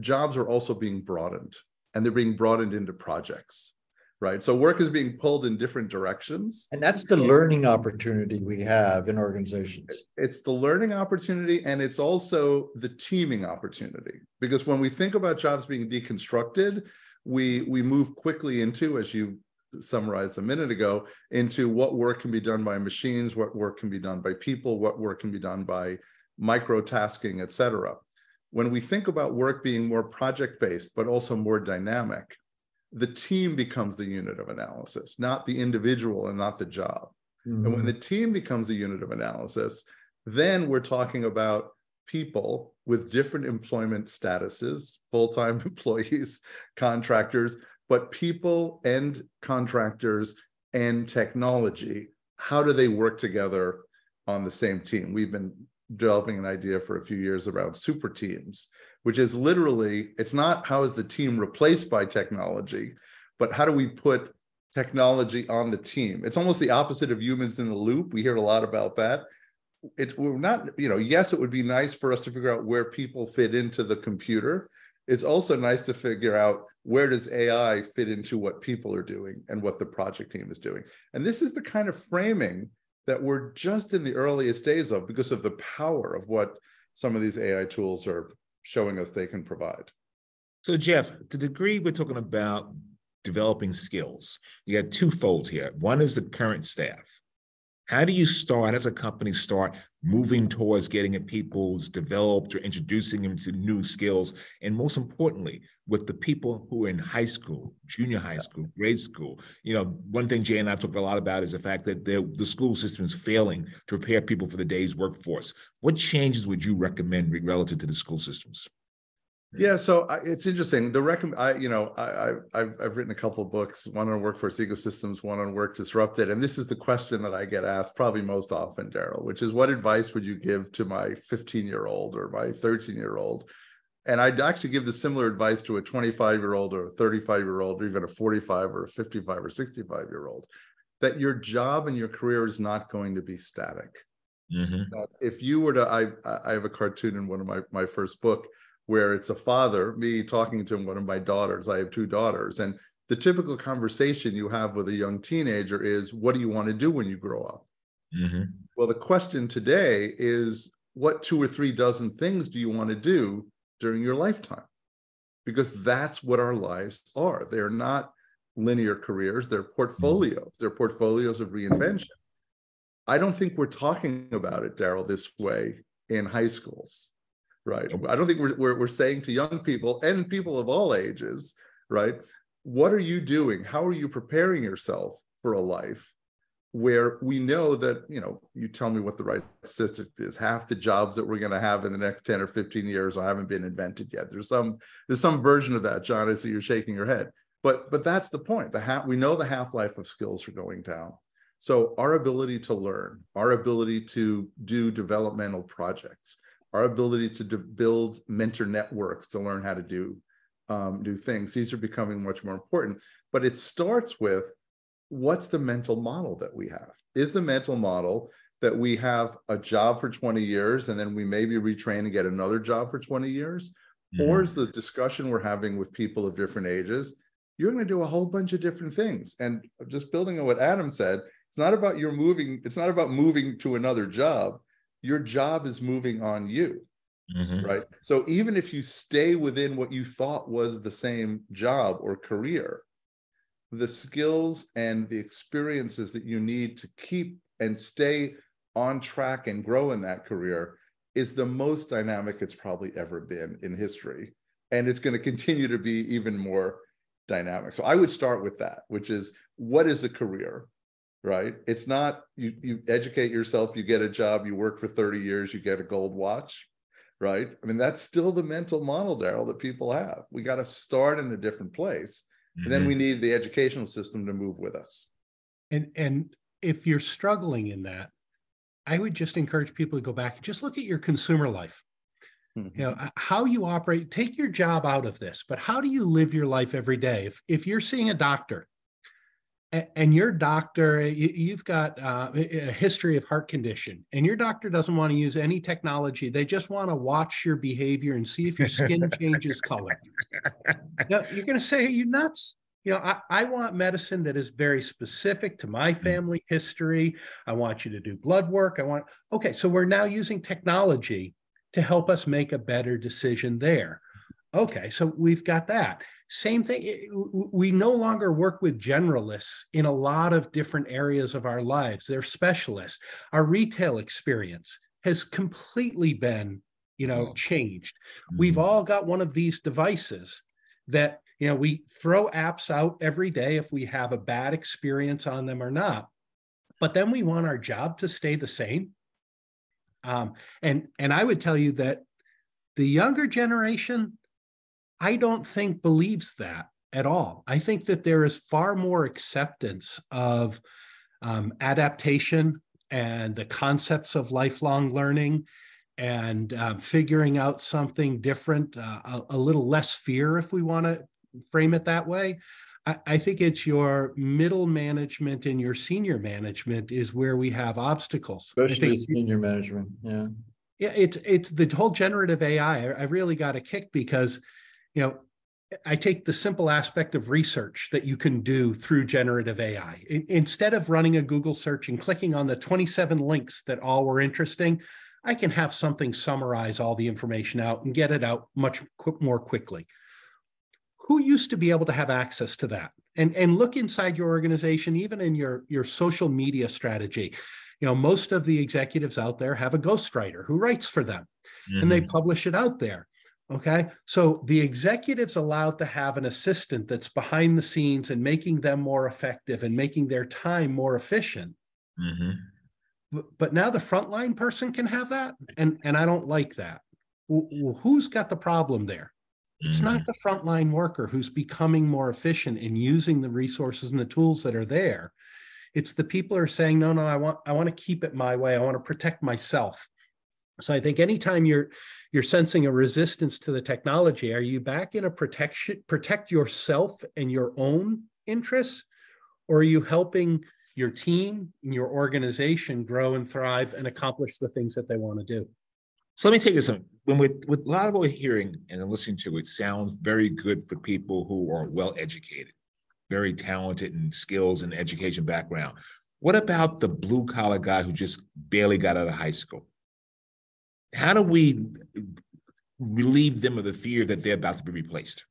jobs are also being broadened, and they're being broadened into projects, right? So work is being pulled in different directions. And that's the learning opportunity we have in organizations. It's the learning opportunity, and it's also the teaming opportunity. Because when we think about jobs being deconstructed, we move quickly into, as you summarized a minute ago, into what work can be done by machines, what work can be done by people, what work can be done by micro-tasking, et cetera. When we think about work being more project-based, but also more dynamic, the team becomes the unit of analysis, not the individual and not the job. Mm-hmm. And when the team becomes the unit of analysis, then we're talking about people with different employment statuses, full-time employees, contractors, but people and contractors and technology, how do they work together on the same team? We've been developing an idea for a few years around super teams, which is literally, it's not how is the team replaced by technology, but how do we put technology on the team? It's almost the opposite of humans in the loop. We hear a lot about that. We're not, yes, it would be nice for us to figure out where people fit into the computer. It's also nice to figure out where does AI fit into what people are doing and what the project team is doing. And this is the kind of framing that we're just in the earliest days of, because of the power of what some of these AI tools are showing us they can provide. So Jeff, to the degree we're talking about developing skills, you got two folds here. One is the current staff. How do you start, as a company, start moving towards getting at people's developed or introducing them to new skills? And most importantly, with the people who are in high school, junior high school, grade school, one thing Jay and I talked a lot about is the fact that the school system is failing to prepare people for the day's workforce. What changes would you recommend relative to the school systems? Yeah, so it's interesting. I've written a couple of books, one on workforce ecosystems, one on work disrupted, and this is the question that I get asked probably most often, Daryl, which is, what advice would you give to my 15-year-old or my 13-year-old? And I'd actually give the similar advice to a 25-year-old or a 35-year-old, or even a 45 or a 55 or 65-year-old, that your job and your career is not going to be static. Mm-hmm. If you were to, I have a cartoon in one of my first book, where it's a father, me talking to one of my daughters. I have two daughters. And the typical conversation you have with a young teenager is, what do you want to do when you grow up? Mm-hmm. Well, the question today is, what 2 or 3 dozen things do you want to do during your lifetime? Because that's what our lives are. They're not linear careers, they're portfolios. They're portfolios of reinvention. I don't think we're talking about it, Daryl, this way in high schools. Right. I don't think we're saying to young people and people of all ages, right, what are you doing? How are you preparing yourself for a life where we know that, you tell me what the right statistic is, half the jobs that we're going to have in the next 10 or 15 years haven't been invented yet. There's some version of that, John, I see you're shaking your head. But that's the point. We know the half-life of skills are going down. So our ability to learn, our ability to do developmental projects, our ability to build mentor networks to learn how to do things. These are becoming much more important. But it starts with, what's the mental model that we have? Is the mental model that we have a job for 20 years and then we maybe retrain and get another job for 20 years? Mm-hmm. Or is the discussion we're having with people of different ages, you're going to do a whole bunch of different things? And just building on what Adam said, it's not about moving to another job. Your job is moving on you, mm-hmm. right? So even if you stay within what you thought was the same job or career, the skills and the experiences that you need to keep and stay on track and grow in that career is the most dynamic it's probably ever been in history. And it's going to continue to be even more dynamic. So I would start with that, which is, what is a career? right? It's not you educate yourself, you get a job, you work for 30 years, you get a gold watch, right? I mean, that's still the mental model, Daryl, that people have. We got to start in a different place. And then we need the educational system to move with us. And if you're struggling in that, I would just encourage people to go back and just look at your consumer life. You know, how you operate, take your job out of this, but how do you live your life every day? If you're seeing a doctor and your doctor, you've got a history of heart condition, and your doctor doesn't want to use any technology. They just want to watch your behavior and see if your skin changes color. Now, you're going to say, are you nuts? You know, I want medicine that is very specific to my family history. I want you to do blood work. Okay, so we're now using technology to help us make a better decision there. Okay, so we've got that. Same thing, we no longer work with generalists in a lot of different areas of our lives. They're specialists. Our retail experience has completely been, changed. We've all got one of these devices that, we throw apps out every day if we have a bad experience on them or not. But then we want our job to stay the same. And I would tell you that the younger generation, I don't think believes that at all. I think that there is far more acceptance of adaptation and the concepts of lifelong learning and figuring out something different, a little less fear, if we want to frame it that way. I think it's your middle management and your senior management is where we have obstacles. Especially senior management, yeah. Yeah, it's the whole generative AI. I really got a kick because, I take the simple aspect of research that you can do through generative AI. Instead of running a Google search and clicking on the 27 links that all were interesting, I can have something summarize all the information out and get it out much more quickly. Who used to be able to have access to that? And look inside your organization, even in your social media strategy. Most of the executives out there have a ghostwriter who writes for them, and they publish it out there. Okay, so the executive's allowed to have an assistant that's behind the scenes and making them more effective and making their time more efficient. But now the frontline person can have that, and I don't like that. Who's got the problem there? It's not the frontline worker who's becoming more efficient in using the resources and the tools that are there. It's the people who are saying, no, I want to keep it my way. I want to protect myself. So I think anytime you're sensing a resistance to the technology, are you back in a protect yourself and your own interests, or are you helping your team and your organization grow and thrive and accomplish the things that they want to do? So let me take this on. With a lot of what we're hearing and listening to, it sounds very good for people who are well educated, very talented in skills and education background. What about the blue collar guy who just barely got out of high school? How do we relieve them of the fear that they're about to be replaced?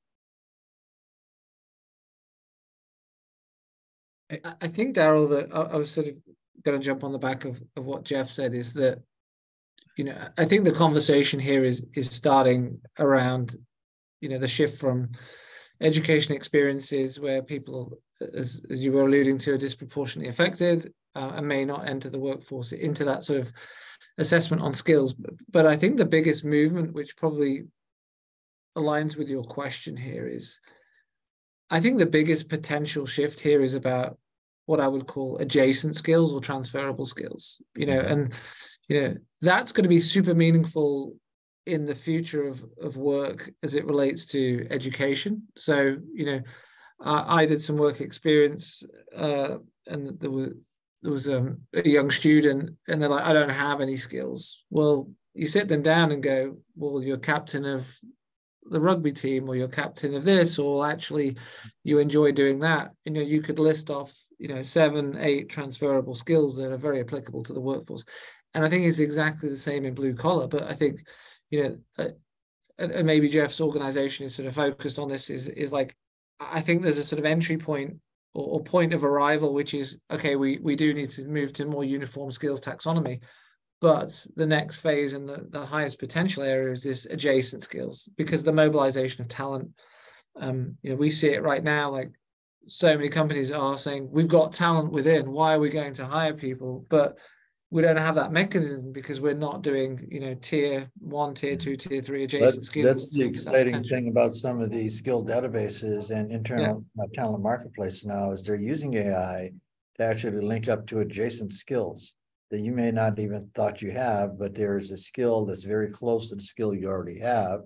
I think, Daryl, that I was sort of going to jump on the back of what Jeff said, is that, I think the conversation here is starting around, the shift from education experiences where people, as you were alluding to, are disproportionately affected and may not enter the workforce, into that sort of assessment on skills. But I think the biggest movement, which probably aligns with your question here, is I think the biggest potential shift here is about what I would call adjacent skills or transferable skills, and that's going to be super meaningful in the future of work as it relates to education. So, I did some work experience and there was a young student, and they're like, I don't have any skills. Well, you sit them down and go, well, you're captain of the rugby team, or you're captain of this, or actually you enjoy doing that. You could list off, 7, 8 transferable skills that are very applicable to the workforce. And I think it's exactly the same in blue collar. But I think, and maybe Jeff's organization is sort of focused on this, is like, I think there's a sort of entry point or point of arrival, which is, okay, we do need to move to more uniform skills taxonomy. But the next phase and the highest potential area is this adjacent skills, because the mobilization of talent, we see it right now, like so many companies are saying we've got talent within. Why are we going to hire people? But we don't have that mechanism because we're not doing, tier 1, tier 2, tier 3 adjacent skills. That's the exciting thing about some of these skill databases and internal talent marketplace now is they're using AI to actually link up to adjacent skills that you may not even thought you have, but there is a skill that's very close to the skill you already have,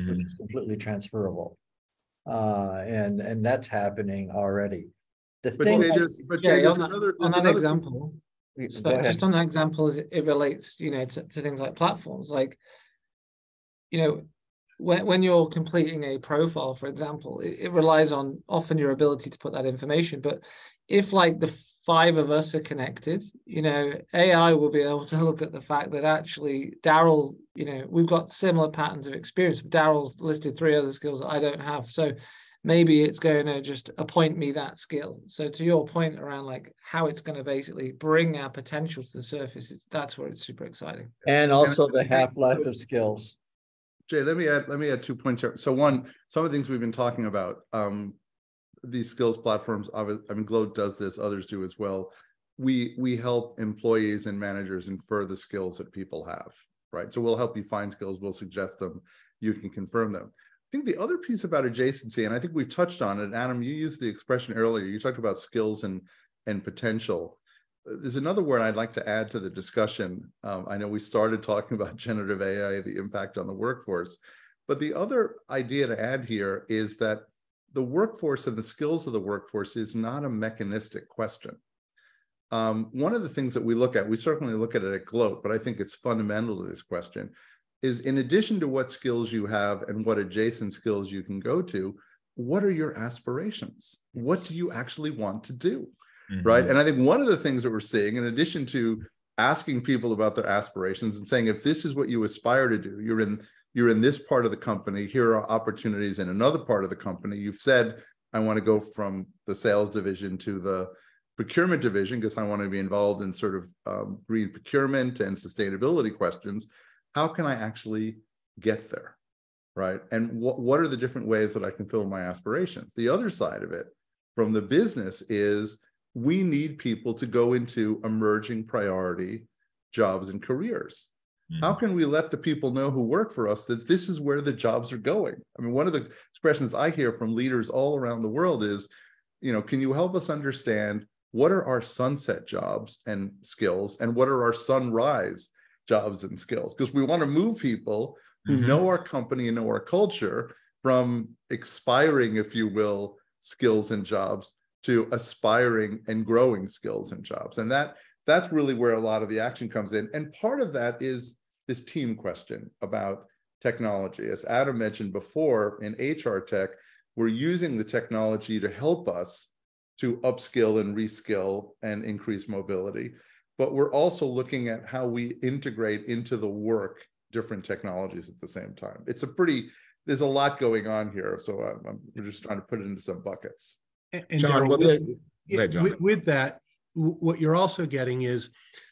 which is completely transferable. And that's happening already. But Jay, there's another example. So just on that example, as it relates, to things like platforms, like, when you're completing a profile, for example, it relies on often your ability to put that information. But if like the 5 of us are connected, AI will be able to look at the fact that actually Daryl, we've got similar patterns of experience, but Daryl's listed 3 other skills that I don't have. So maybe it's going to just appoint me that skill. So to your point around like how it's going to basically bring our potential to the surface, that's where it's super exciting. And also the half-life of skills. Jay, let me add 2 points here. So one, some of the things we've been talking about, these skills platforms, Gloat does this, others do as well. We help employees and managers infer the skills that people have, right? So we'll help you find skills, we'll suggest them, you can confirm them. I think the other piece about adjacency, and I think we've touched on it, Adam, you used the expression earlier, you talked about skills and potential. There's another word I'd like to add to the discussion. I know we started talking about generative AI, the impact on the workforce, but the other idea to add here is that the workforce and the skills of the workforce is not a mechanistic question. One of the things that we look at, we certainly look at it at Gloat, but I think it's fundamental to this question, is in addition to what skills you have and what adjacent skills you can go to, what are your aspirations? What do you actually want to do, right? And I think one of the things that we're seeing, in addition to asking people about their aspirations and saying, if this is what you aspire to do, you're in this part of the company, here are opportunities in another part of the company. You've said, I want to go from the sales division to the procurement division because I want to be involved in sort of green procurement and sustainability questions. How can I actually get there, right? And what are the different ways that I can fill my aspirations? The other side of it from the business is we need people to go into emerging priority jobs and careers. How can we let the people know who work for us that this is where the jobs are going? I mean, one of the expressions I hear from leaders all around the world is, can you help us understand what are our sunset jobs and skills and what are our sunrise jobs and skills? Because we want to move people who know our company and know our culture from expiring, if you will, skills and jobs to aspiring and growing skills and jobs. And that's really where a lot of the action comes in. And part of that is this team question about technology. As Adam mentioned before, in HR tech, we're using the technology to help us to upskill and reskill and increase mobility. But we're also looking at how we integrate into the work different technologies at the same time. There's a lot going on here. So we're just trying to put it into some buckets. And John, with that, what you're also getting is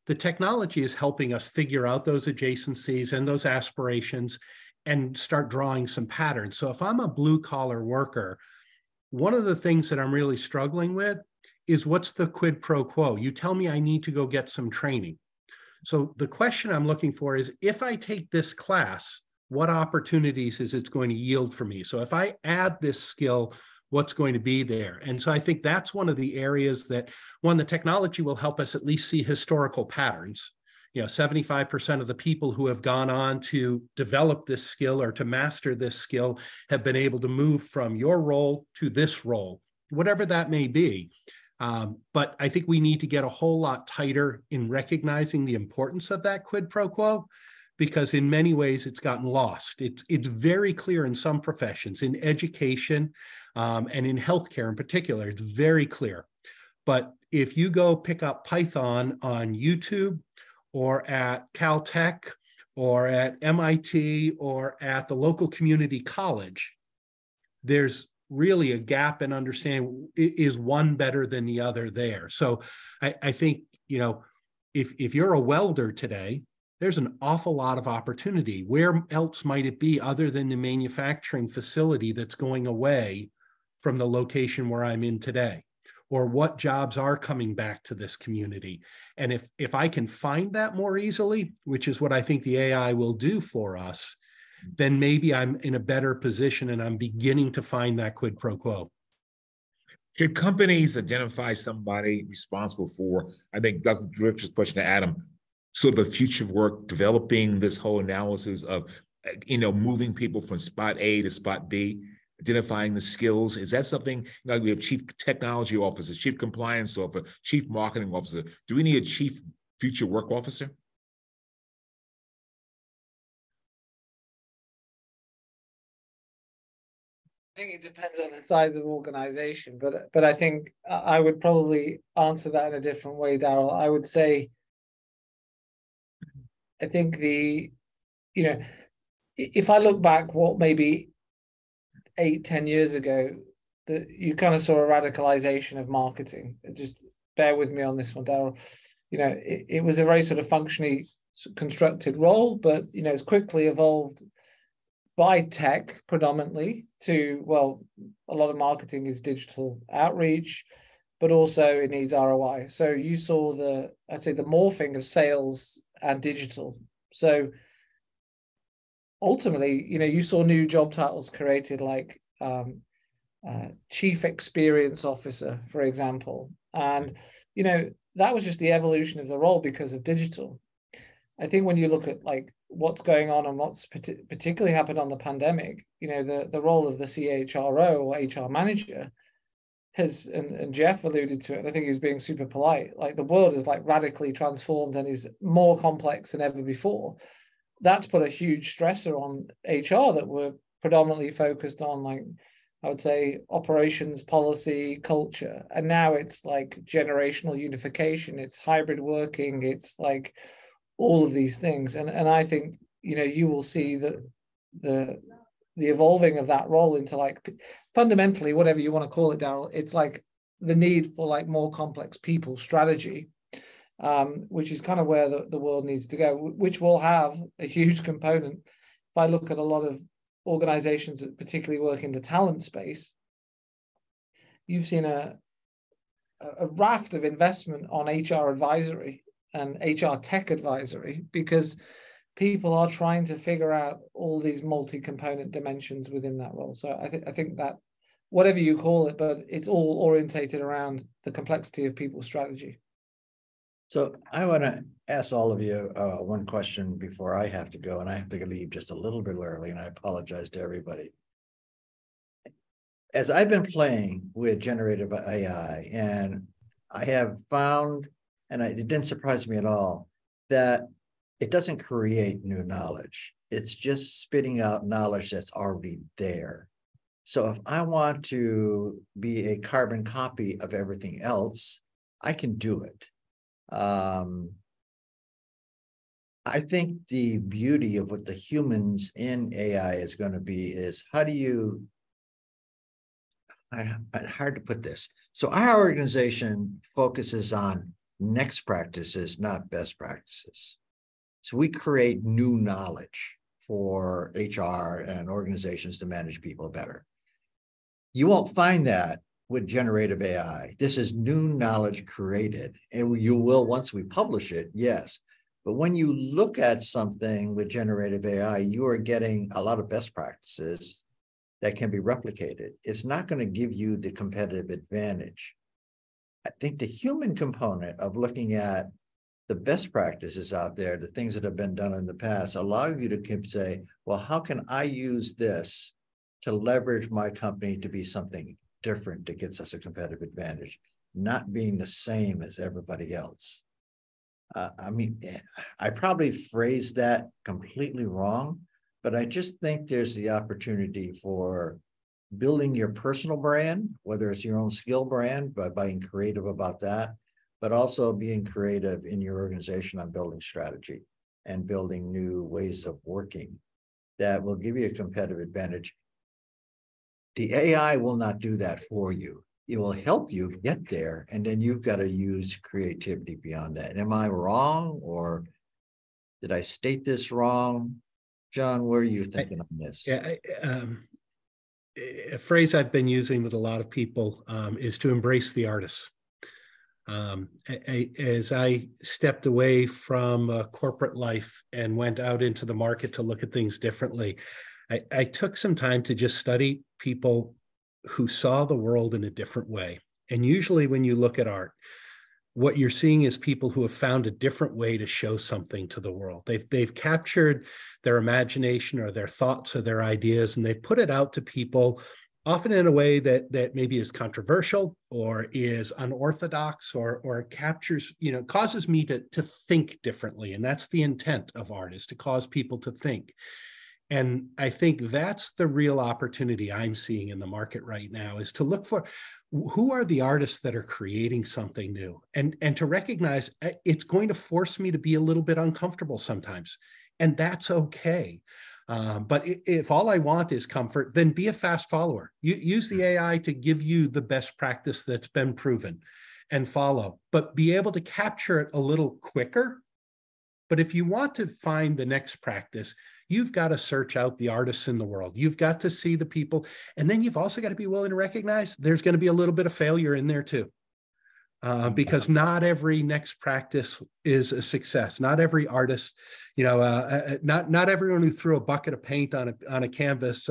the technology is helping us figure out those adjacencies and those aspirations and start drawing some patterns. So if I'm a blue collar worker, one of the things that I'm really struggling with is what's the quid pro quo? You tell me I need to go get some training. So the question I'm looking for is, if I take this class, what opportunities is it going to yield for me? So if I add this skill, what's going to be there? And so I think that's one of the areas that, the technology will help us at least see historical patterns. 75% of the people who have gone on to develop this skill or to master this skill have been able to move from your role to this role, whatever that may be. But I think we need to get a whole lot tighter in recognizing the importance of that quid pro quo, because in many ways it's gotten lost. It's very clear in some professions, in education and in healthcare in particular, it's very clear. But if you go pick up Python on YouTube or at Caltech or at MIT or at the local community college, there's really a gap in understanding, is one better than the other there. So I think, if you're a welder today, there's an awful lot of opportunity. Where else might it be other than the manufacturing facility that's going away from the location where I'm in today? Or what jobs are coming back to this community? And if I can find that more easily, which is what I think the AI will do for us, then maybe I'm in a better position and I'm beginning to find that quid pro quo. Should companies identify somebody responsible for, I think Dr. Rich's question to Adam, sort of the future of work, developing this whole analysis of, moving people from spot A to spot B, identifying the skills? Is that something, we have chief technology officers, chief compliance officer, chief marketing officer. Do we need a chief future work officer? I think it depends on the size of organization, but I think I would probably answer that in a different way, Daryl. I would say, I think if I look back, what maybe 8-10 years ago, that you kind of saw a radicalization of marketing. Just bear with me on this one, Daryl. It was a very sort of functionally constructed role, but it's quickly evolved by tech predominantly to, well, a lot of marketing is digital outreach, but also it needs ROI. So you saw I'd say the morphing of sales and digital. So ultimately, you saw new job titles created like chief experience officer, for example. And, that was just the evolution of the role because of digital. I think when you look at like what's going on and what's particularly happened on the pandemic, the role of the CHRO or HR manager has, and Jeff alluded to it, I think he's being super polite, like the world is like radically transformed and is more complex than ever before. That's put a huge stressor on HR that were predominantly focused on, like, I would say, operations, policy, culture. And now it's like generational unification, it's hybrid working, it's like all of these things. And I think, you will see that the evolving of that role into like fundamentally, whatever you want to call it, Daryl, it's like the need for like more complex people strategy, which is kind of where the world needs to go, which will have a huge component. If I look at a lot of organizations that particularly work in the talent space, you've seen a raft of investment on HR advisory and HR tech advisory because people are trying to figure out all these multi-component dimensions within that role. So I think that whatever you call it, but it's all orientated around the complexity of people's strategy. So I want to ask all of you one question before I have to go, and I have to leave just a little bit early, and I apologize to everybody. As I've been playing with generative AI, and I have found, and it didn't surprise me at all, that it doesn't create new knowledge. It's just spitting out knowledge that's already there. So if I want to be a carbon copy of everything else, I can do it. I think the beauty of what the humans in AI is going to be is how do you, hard to put this. So our organization focuses on next practices, not best practices. So we create new knowledge for HR and organizations to manage people better. You won't find that with generative AI. This is new knowledge created, and you will once we publish it, yes. But when you look at something with generative AI, you are getting a lot of best practices that can be replicated. It's not going to give you the competitive advantage. I think the human component of looking at the best practices out there, the things that have been done in the past, allow you to say, well, how can I use this to leverage my company to be something different that gets us a competitive advantage, not being the same as everybody else. I mean, I probably phrased that completely wrong, but I just think there's the opportunity for building your personal brand, whether it's your own skill brand, by being creative about that, but also being creative in your organization on building strategy and building new ways of working that will give you a competitive advantage. The AI will not do that for you. It will help you get there, and then you've got to use creativity beyond that. Am I wrong, or did I state this wrong? John, what are you thinking on this? Yeah, a phrase I've been using with a lot of people is to embrace the artists. As I stepped away from corporate life and went out into the market to look at things differently, I took some time to just study people who saw the world in a different way. And usually when you look at art, what you're seeing is people who have found a different way to show something to the world. They've captured their imagination or their thoughts or their ideas, and they've put it out to people, often in a way that maybe is controversial or is unorthodox or captures, causes me to think differently. And that's the intent of art, is to cause people to think. And I think that's the real opportunity I'm seeing in the market right now, is to look for who are the artists that are creating something new, and to recognize it's going to force me to be a little bit uncomfortable sometimes. And that's okay. But if all I want is comfort, then be a fast follower. Use the AI to give you the best practice that's been proven and follow, but be able to capture it a little quicker. But if you want to find the next practice, you've got to search out the artists in the world. You've got to see the people. And then you've also got to be willing to recognize there's going to be a little bit of failure in there too. Because not every next practice is a success. Not every artist, not everyone who threw a bucket of paint on a canvas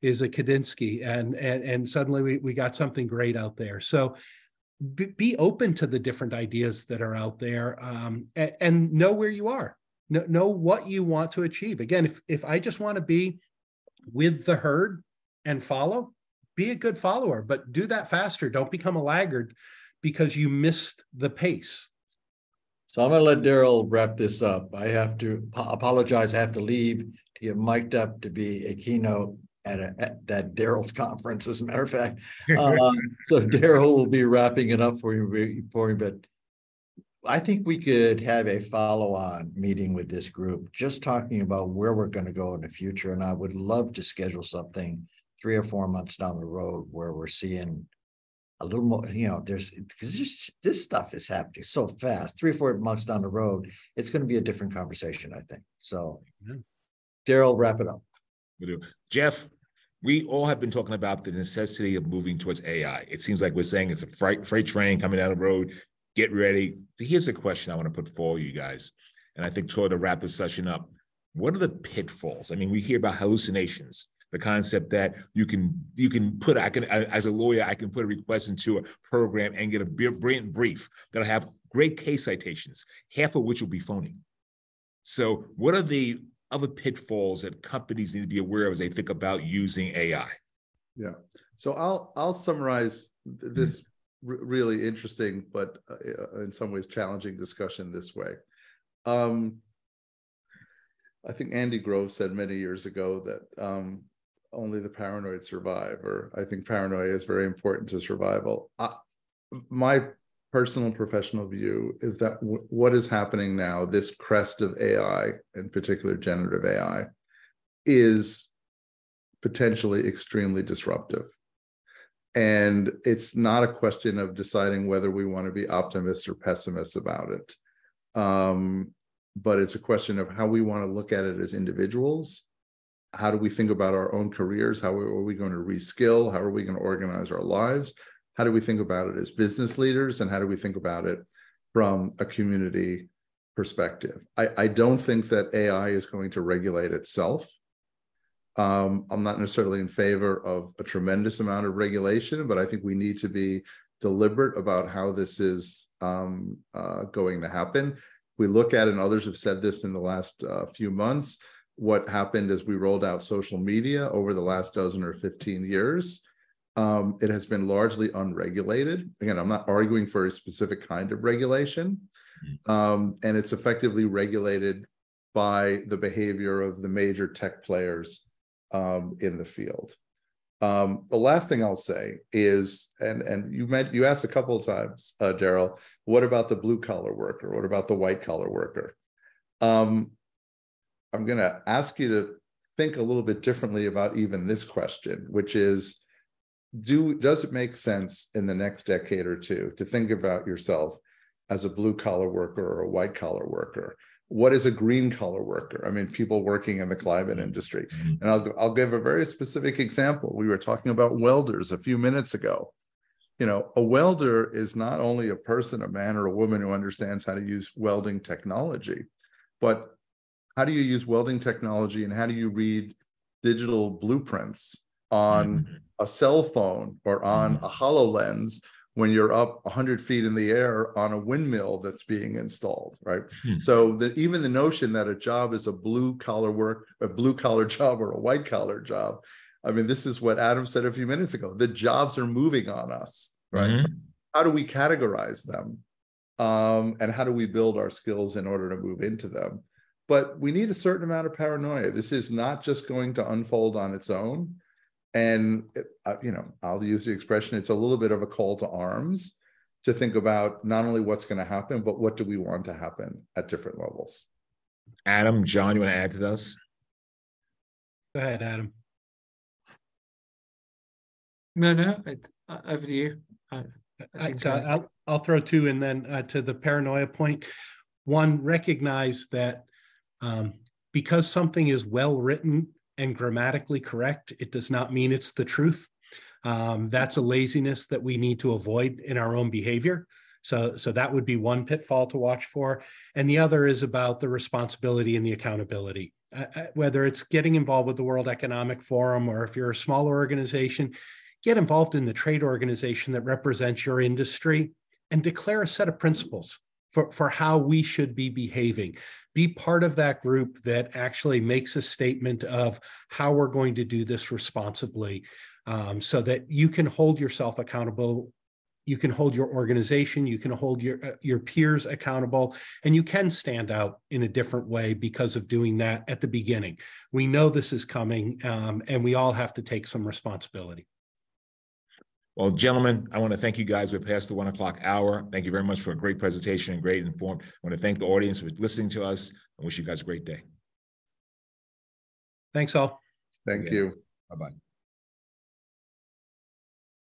is a Kandinsky, and suddenly we got something great out there. So be open to the different ideas that are out there, and know where you are. Know what you want to achieve. Again, if I just want to be with the herd and follow, be a good follower, but do that faster. Don't become a laggard because you missed the pace. So I'm going to let Daryl wrap this up. I have to apologize. I have to leave to get mic'd up to be a keynote at Daryl's conference, as a matter of fact. So Daryl will be wrapping it up for you, but I think we could have a follow-on meeting with this group, just talking about where we're going to go in the future. And I would love to schedule something 3 or 4 months down the road where we're seeing a little more, because this stuff is happening so fast. 3 or 4 months down the road, it's going to be a different conversation, I think. So, Daryl, wrap it up. We do. Jeff, we all have been talking about the necessity of moving towards AI. It seems like we're saying it's a freight train coming down the road. Get ready. Here's a question I want to put for you guys. And I think to wrap this session up, what are the pitfalls? I mean, we hear about hallucinations, the concept that you can put, as a lawyer, I can put a request into a program and get a brilliant brief that'll have great case citations, half of which will be phony. So what are the other pitfalls that companies need to be aware of as they think about using AI? Yeah. So I'll summarize this really interesting, but in some ways challenging discussion this way. I think Andy Grove said many years ago that only the paranoid survive, or I think paranoia is very important to survival. My personal and professional view is that what is happening now, this crest of AI, in particular generative AI, is potentially extremely disruptive. And it's not a question of deciding whether we want to be optimists or pessimists about it. But it's a question of how we want to look at it as individuals. How do we think about our own careers? How are we going to reskill? How are we going to organize our lives? How do we think about it as business leaders? And how do we think about it from a community perspective? I don't think that AI is going to regulate itself. I'm not necessarily in favor of a tremendous amount of regulation, but I think we need to be deliberate about how this is going to happen. If we look at, and others have said this in the last few months, what happened as we rolled out social media over the last 12 or 15 years, it has been largely unregulated. Again, I'm not arguing for a specific kind of regulation, and it's effectively regulated by the behavior of the major tech players in the field. The last thing I'll say is, and you asked a couple of times, Daryl, what about the blue collar worker? What about the white collar worker? I'm going to ask you to think a little bit differently about even this question, which is, does it make sense in the next decade or two to think about yourself as a blue collar worker or a white collar worker? What is a green collar worker? I mean, people working in the climate industry. Mhm. And I'll give a very specific example. We were talking about welders a few minutes ago. You know, a welder is not only a person, a man or a woman who understands how to use welding technology, but how do you use welding technology and how do you read digital blueprints on a cell phone or on a HoloLens when you're up 100 feet in the air on a windmill that's being installed, right? So that even the notion that a job is a blue collar job or a white collar job, I mean, this is what Adam said a few minutes ago. The jobs are moving on us, right? How do we categorize them? And how do we build our skills in order to move into them? But we need a certain amount of paranoia. This is not just going to unfold on its own. And, you know, I'll use the expression, it's a little bit of a call to arms to think about not only what's going to happen, but what do we want to happen at different levels. Adam, John, you want to add to this? Go ahead, Adam. No, over to you. I'll throw two, and then to the paranoia point. One, recognize that because something is well written and grammatically correct, it does not mean it's the truth. That's a laziness that we need to avoid in our own behavior. So that would be one pitfall to watch for. And the other is about the responsibility and the accountability. Whether it's getting involved with the World Economic Forum, or if you're a smaller organization, get involved in the trade organization that represents your industry and declare a set of principles for how we should be behaving. Be part of that group that actually makes a statement of how we're going to do this responsibly, so that you can hold yourself accountable. You can hold your organization, you can hold your peers accountable, and you can stand out in a different way because of doing that at the beginning. We know this is coming, and we all have to take some responsibility. Well, gentlemen, I want to thank you guys. We're past the 1 o'clock hour. Thank you very much for a great presentation and great informed. I want to thank the audience for listening to us and wish you guys a great day. Thanks all. Thank you. Bye-bye.